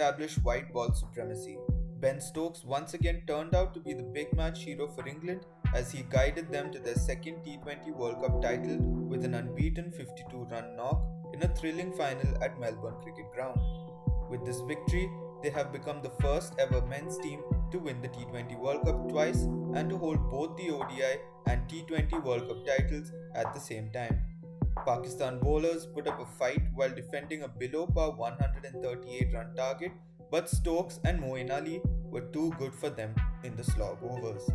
establish white ball supremacy. Ben Stokes once again turned out to be the big match hero for England as he guided them to their second T20 World Cup title with an unbeaten 52-run knock in a thrilling final at Melbourne Cricket Ground. With this victory, they have become the first ever men's team to win the T20 World Cup twice and to hold both the ODI and T20 World Cup titles at the same time. Pakistan bowlers put up a fight while defending a below par 138-run target, but Stokes and Moeen Ali were too good for them in the slog overs.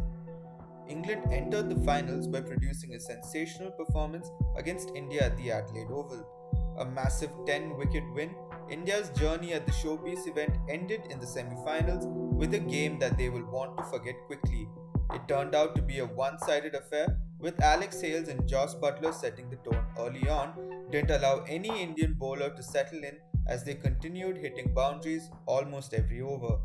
England entered the finals by producing a sensational performance against India at the Adelaide Oval. A massive 10-wicket win, India's journey at the showpiece event ended in the semi-finals with a game that they will want to forget quickly. It turned out to be a one-sided affair, with Alex Hales and Joss Buttler setting the tone early on, didn't allow any Indian bowler to settle in as they continued hitting boundaries almost every over.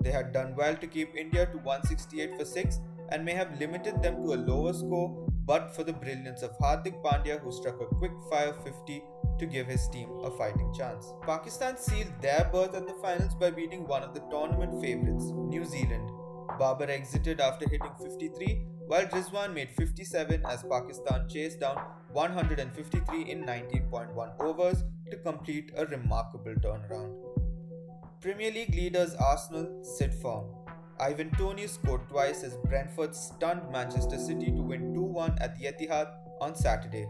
They had done well to keep India to 168 for 6 and may have limited them to a lower score but for the brilliance of Hardik Pandya, who struck a quick-fire 50 to give his team a fighting chance. Pakistan sealed their berth at the finals by beating one of the tournament favourites, New Zealand. Babar exited after hitting 53, while Rizwan made 57 as Pakistan chased down 153 in 19.1 overs to complete a remarkable turnaround. Premier League leaders Arsenal sit firm. Ivan Toney scored twice as Brentford stunned Manchester City to win 2-1 at the Etihad on Saturday.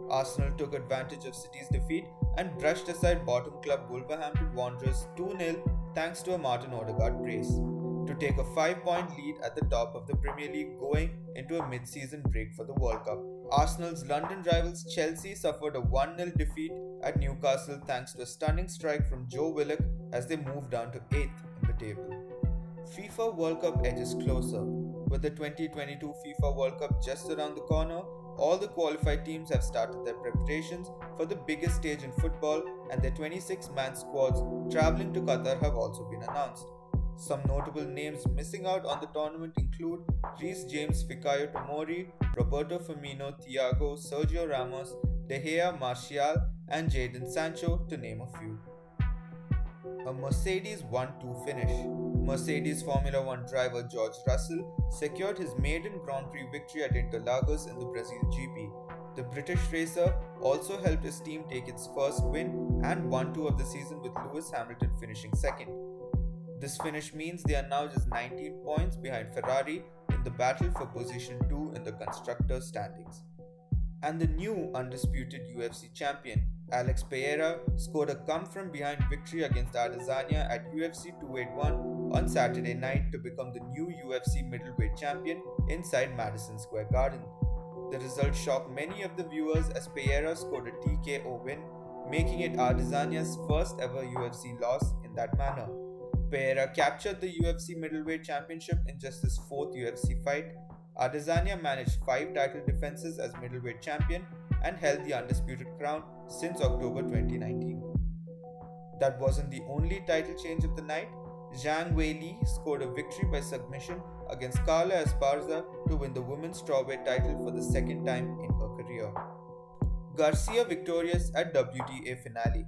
Arsenal took advantage of City's defeat and brushed aside bottom club Wolverhampton Wanderers 2-0 thanks to a Martin Odegaard brace, to take a 5-point lead at the top of the Premier League going into a mid-season break for the World Cup. Arsenal's London rivals Chelsea suffered a 1-0 defeat at Newcastle thanks to a stunning strike from Joe Willock as they moved down to 8th in the table. FIFA World Cup edges closer. With the 2022 FIFA World Cup just around the corner, all the qualified teams have started their preparations for the biggest stage in football, and their 26-man squads travelling to Qatar have also been announced. Some notable names missing out on the tournament include Reece James, Fikayo Tomori, Roberto Firmino, Thiago, Sergio Ramos, De Gea, Martial and Jadon Sancho, to name a few. A Mercedes 1-2 finish. Mercedes Formula One driver George Russell secured his maiden Grand Prix victory at Interlagos in the Brazil GP. The British racer also helped his team take its first win and 1-2 of the season, with Lewis Hamilton finishing second. This finish means they are now just 19 points behind Ferrari in the battle for position 2 in the constructors' standings. And the new undisputed UFC champion, Alex Pereira, scored a come-from-behind victory against Adesanya at UFC 281 on Saturday night to become the new UFC middleweight champion inside Madison Square Garden. The result shocked many of the viewers as Pereira scored a TKO win, making it Adesanya's first ever UFC loss in that manner. Pereira captured the UFC middleweight championship in just his fourth UFC fight. Adesanya managed 5 title defenses as middleweight champion and held the undisputed crown since October 2019. That wasn't the only title change of the night. Zhang Weili scored a victory by submission against Carla Esparza to win the women's strawweight title for the second time in her career. Garcia victorious at WTA Finale.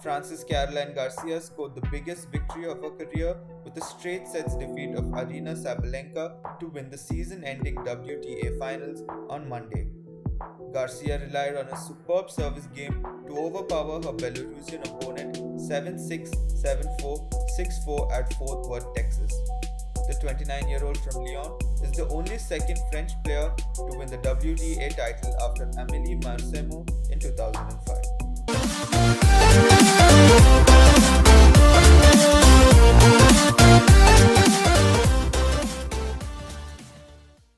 Frances Caroline Garcia scored the biggest victory of her career with a straight sets defeat of Aryna Sabalenka to win the season-ending WTA Finals on Monday. Garcia relied on a superb service game to overpower her Belarusian opponent 7-6, 7-4, 6-4 at Fort Worth, Texas. The 29-year-old from Lyon is the only second French player to win the WTA title after Amélie Marsemo in 2005.